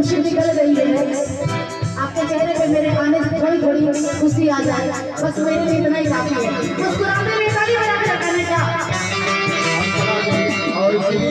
खुशी निकल रही है, आपके चेहरे पे मेरे आने से थोड़ी थोड़ी खुशी आ जाए, बस मेरे लिए इतना ही काफी है। मुस्कुराते हुए ताली बजाते रहना क्या? और इसी में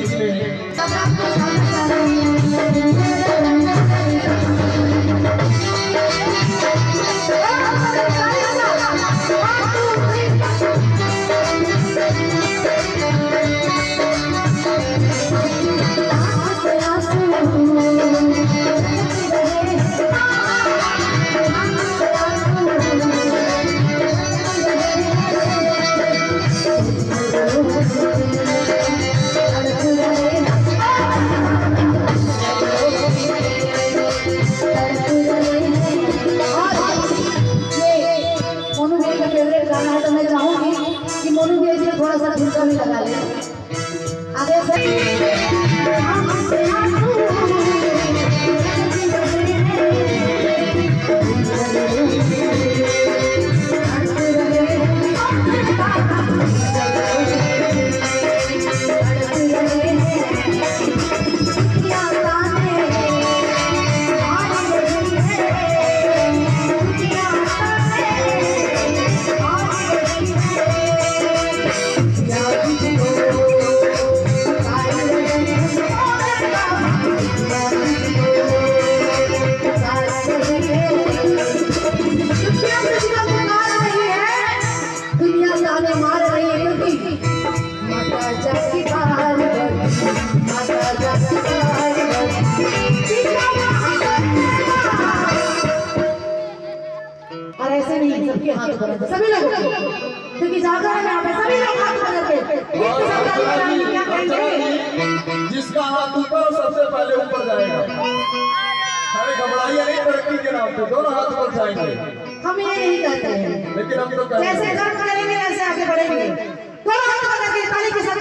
थोड़ा सा झुमका भी लगा ले आगे से। और ऐसे नहीं सबके हाथ ऊपर सभी लोग, क्योंकि जागरण है यहाँ पे सभी लोग हाथ ऊपर करके क्या कहेंगे? जिसका हाथ ऊपर सबसे पहले ऊपर जाएगा। अरे घबराइए नहीं, तरक्की के नाम पे दोनों हाथ ऊपर जाएंगे। हम ये नहीं कहते हैं, लेकिन हम तो जैसे कर्म करेंगे वैसे आगे बढ़ेंगे। दोनों हाथ ऊपर करके ताली के साथ